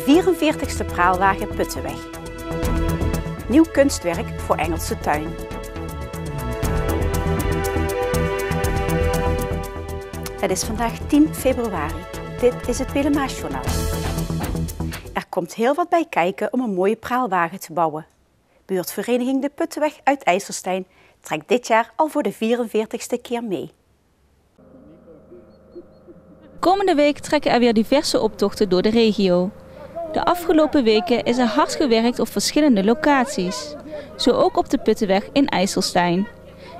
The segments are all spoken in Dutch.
44ste praalwagen Puttenweg. Nieuw kunstwerk voor Engelse Tuin. Het is vandaag 10 februari. Dit is het Belemaasjournaal. Er komt heel wat bij kijken om een mooie praalwagen te bouwen. Buurtvereniging De Puttenweg uit IJsselstein trekt dit jaar al voor de 44ste keer mee. Komende week trekken er weer diverse optochten door de regio. De afgelopen weken is er hard gewerkt op verschillende locaties. Zo ook op de Puttenweg in IJsselstein.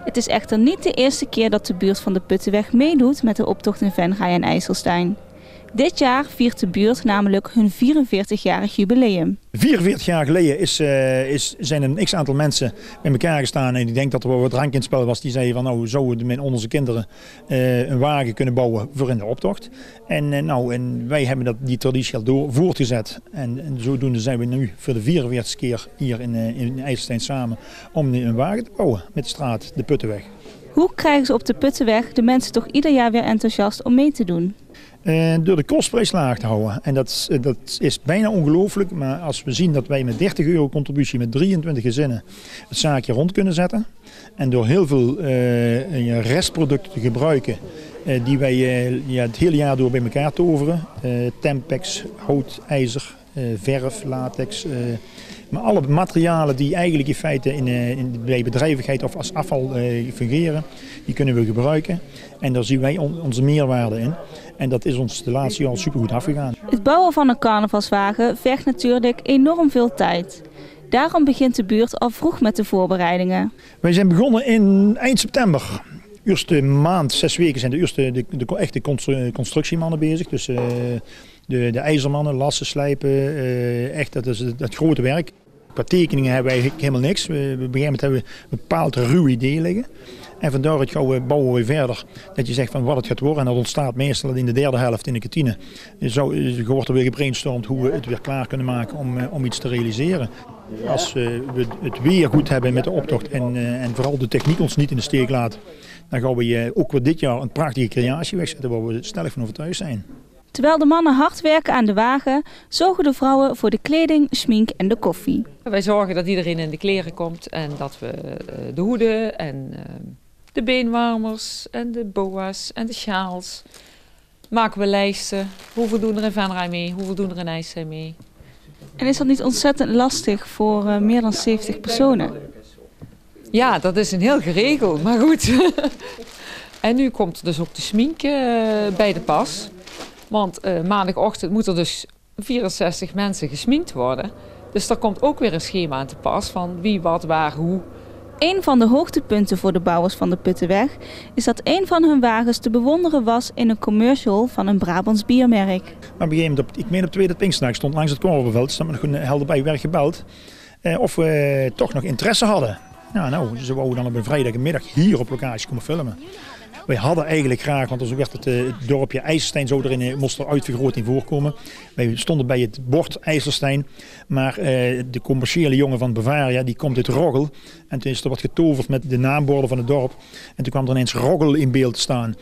Het is echter niet de eerste keer dat de buurt van de Puttenweg meedoet met de optocht in Venray en IJsselstein. Dit jaar viert de buurt namelijk hun 44-jarig jubileum. 44 jaar geleden zijn een x-aantal mensen bij elkaar gestaan en ik denk dat er wel wat drank in het spel was. Die zeiden van nou zouden we met onze kinderen een wagen kunnen bouwen voor in de optocht. En wij hebben die traditie al voortgezet. En zodoende zijn we nu voor de 44e keer hier in IJsselstein samen om een wagen te bouwen met de straat, de Puttenweg. Hoe krijgen ze op de Puttenweg de mensen toch ieder jaar weer enthousiast om mee te doen? Door de kostprijs laag te houden. En dat is bijna ongelooflijk. Maar als we zien dat wij met €30 contributie met 23 gezinnen het zaakje rond kunnen zetten. En door heel veel restproducten te gebruiken die wij het hele jaar door bij elkaar toveren. Tempex, hout, ijzer, verf, latex. Maar alle materialen die eigenlijk in feite bij bedrijvigheid of als afval fungeren, die kunnen we gebruiken. En daar zien wij onze meerwaarde in. En dat is ons de laatste jaar al supergoed afgegaan. Het bouwen van een carnavalswagen vergt natuurlijk enorm veel tijd. Daarom begint de buurt al vroeg met de voorbereidingen. Wij zijn begonnen in eind september. Eerste maand, 6 weken zijn de echte constructiemannen bezig. Dus de ijzermannen, lassen, slijpen, echt dat is het grote werk. Qua tekeningen hebben we eigenlijk helemaal niks. Op een gegeven moment hebben we een bepaald ruw idee liggen. En van daaruit bouwen we verder. Dat je zegt van wat het gaat worden. En dat ontstaat meestal in de derde helft in de kantine. Zo wordt er weer gebrainstormd hoe we het weer klaar kunnen maken om iets te realiseren. Als we het weer goed hebben met de optocht en vooral de techniek ons niet in de steek laat. Dan gaan we ook weer dit jaar een prachtige creatie wegzetten waar we stellig van overtuigd zijn. Terwijl de mannen hard werken aan de wagen, zorgen de vrouwen voor de kleding, schmink en de koffie. Wij zorgen dat iedereen in de kleren komt en dat we de hoeden en de beenwarmers en de boa's en de sjaals maken we lijsten. Hoeveel doen er in Venray mee, hoeveel doen er in IJsselstein mee. En is dat niet ontzettend lastig voor meer dan 70 personen? Ja, dat is een heel geregeld, maar goed. En nu komt dus ook de schmink bij de pas. Want maandagochtend moet er dus 64 mensen gesminkt worden. Dus daar komt ook weer een schema aan te pas van wie, wat, waar, hoe. Een van de hoogtepunten voor de bouwers van de Puttenweg is dat een van hun wagens te bewonderen was in een commercial van een Brabants biermerk. Maar op een gegeven moment, ik meen op tweede Pinksterdag, stond langs het Korverveld, stond nog een helder bij werd gebeld. Of we toch nog interesse hadden. Nou, ze wouden dan op een vrijdagmiddag hier op locatie komen filmen. Wij hadden eigenlijk graag, want zo werd het dorpje IJsselstein zo erin moest er uitvergroting voorkomen. Wij stonden bij het bord IJsselstein, maar de commerciële jongen van Bavaria die komt uit Roggel. En toen is er wat getoverd met de naamborden van het dorp. En toen kwam er ineens Roggel in beeld te staan.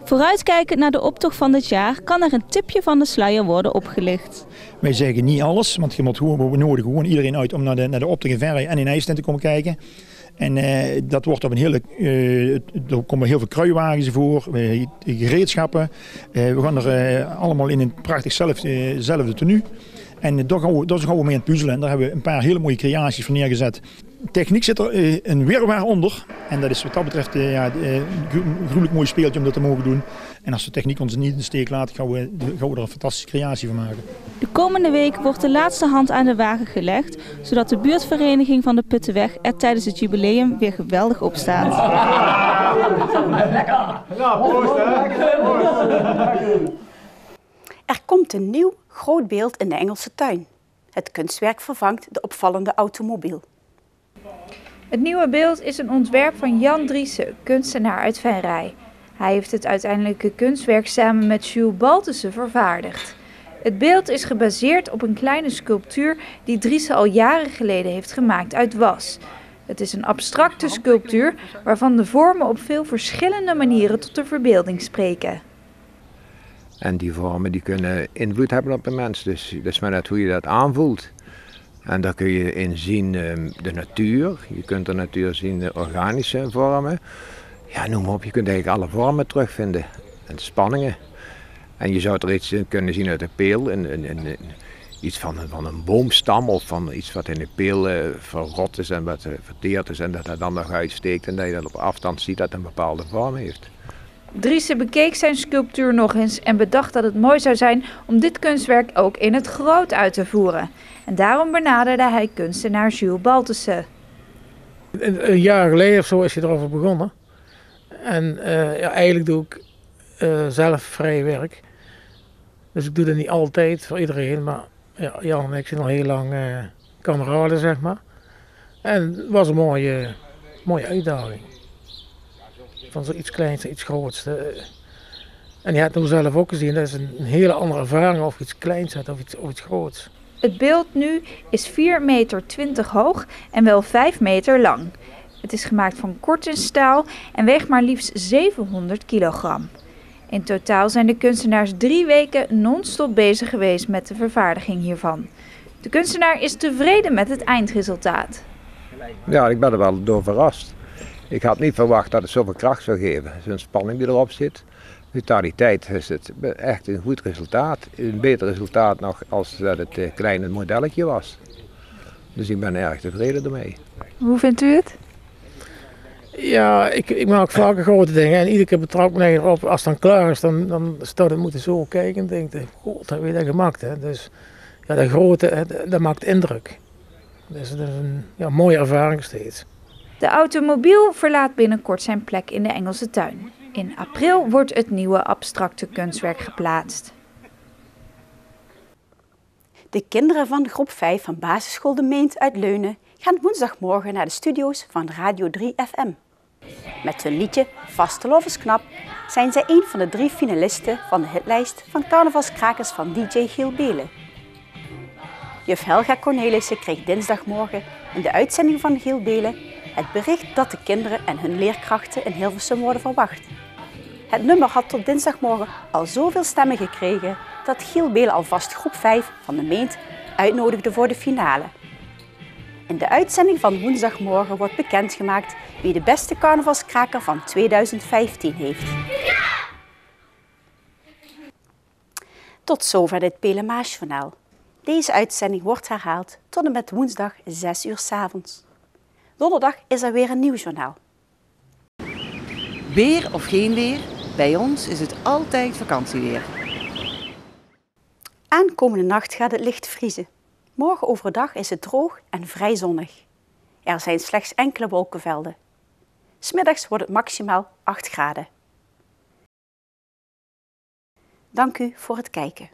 Vooruitkijkend naar de optocht van dit jaar kan er een tipje van de sluier worden opgelicht. Wij zeggen niet alles, want we nodigen gewoon iedereen uit om naar de optocht in Venray en in IJsselstein te komen kijken. En dat wordt op er komen heel veel kruiwagens voor, gereedschappen. We gaan er allemaal in een prachtig zelfde tenue. En daar gaan we mee aan het puzzelen. En daar hebben we een paar hele mooie creaties voor neergezet. Techniek zit er een wirwar onder. En dat is wat dat betreft een gruwelijk mooi speeltje om dat te mogen doen. En als de techniek ons niet in de steek laat, gaan we er een fantastische creatie van maken. De komende week wordt de laatste hand aan de wagen gelegd, zodat de buurtvereniging van de Puttenweg er tijdens het jubileum weer geweldig op staat. Er komt een nieuw groot beeld in de Engelse tuin. Het kunstwerk vervangt de opvallende automobiel. Het nieuwe beeld is een ontwerp van Jan Driessen, kunstenaar uit Venray. Hij heeft het uiteindelijke kunstwerk samen met Jules Baltussen vervaardigd. Het beeld is gebaseerd op een kleine sculptuur die Driessen al jaren geleden heeft gemaakt uit was. Het is een abstracte sculptuur waarvan de vormen op veel verschillende manieren tot de verbeelding spreken. En die vormen die kunnen invloed hebben op de mens. Dus dat is maar net hoe je dat aanvoelt. En daar kun je in zien de natuur. Je kunt de natuur zien de organische vormen. Ja, noem maar op, je kunt eigenlijk alle vormen terugvinden. En spanningen. En je zou er iets in kunnen zien uit de peel. Iets van een boomstam of van iets wat in de peel verrot is en wat verteerd is. En dat het dan nog uitsteekt en dat je dat op afstand ziet dat het een bepaalde vorm heeft. Driessen bekeek zijn sculptuur nog eens en bedacht dat het mooi zou zijn om dit kunstwerk ook in het groot uit te voeren. En daarom benaderde hij kunstenaar Jules Baltussen. Een jaar geleden of zo is hij erover begonnen. En eigenlijk doe ik zelf vrij werk. Dus ik doe dat niet altijd voor iedereen, maar ja, Jan en ik zijn al heel lang kameraden, zeg maar. En het was een mooie uitdaging. Van zoiets kleins naar iets groots. En je hebt het zelf ook gezien, dat is een hele andere ervaring of iets kleins hebt of iets groots. Het beeld nu is 4,20 meter hoog en wel 5 meter lang. Het is gemaakt van kortenstaal en weegt maar liefst 700 kilogram. In totaal zijn de kunstenaars 3 weken non-stop bezig geweest met de vervaardiging hiervan. De kunstenaar is tevreden met het eindresultaat. Ja, ik ben er wel door verrast. Ik had niet verwacht dat het zoveel kracht zou geven. Zo'n spanning die erop zit. Vitaliteit is het echt een goed resultaat. Een beter resultaat nog als dat het kleine modelletje was. Dus ik ben erg tevreden ermee. Hoe vindt u het? Ja, ik maak vaker grote dingen en iedere keer betrap ik me erop. Als het dan klaar is, dan staat het moeten zo kijken en denk ik, god, dat heb je dat gemaakt. Hè? Dus ja, dat grote, dat maakt indruk. Dus dat is een mooie ervaring steeds. De automobiel verlaat binnenkort zijn plek in de Engelse tuin. In april wordt het nieuwe abstracte kunstwerk geplaatst. De kinderen van groep 5 van basisschool De Meent uit Leunen gaan woensdagmorgen naar de studio's van Radio 3 FM. Met hun liedje Vastelovensknap zijn zij een van de 3 finalisten van de hitlijst van carnavalskrakers van DJ Giel Belen. Juf Helga Cornelissen kreeg dinsdagmorgen in de uitzending van Giel Belen het bericht dat de kinderen en hun leerkrachten in Hilversum worden verwacht. Het nummer had tot dinsdagmorgen al zoveel stemmen gekregen dat Giel Belen alvast groep 5 van De Meent uitnodigde voor de finale. In de uitzending van woensdagmorgen wordt bekendgemaakt wie de beste carnavalskraker van 2015 heeft. Tot zover dit Pelemaasjournaal. Deze uitzending wordt herhaald tot en met woensdag 6 uur 's avonds. Donderdag is er weer een nieuw journaal. Weer of geen weer, bij ons is het altijd vakantieweer. Aankomende nacht gaat het licht vriezen. Morgen overdag is het droog en vrij zonnig. Er zijn slechts enkele wolkenvelden. 'S Middags wordt het maximaal 8 graden. Dank u voor het kijken.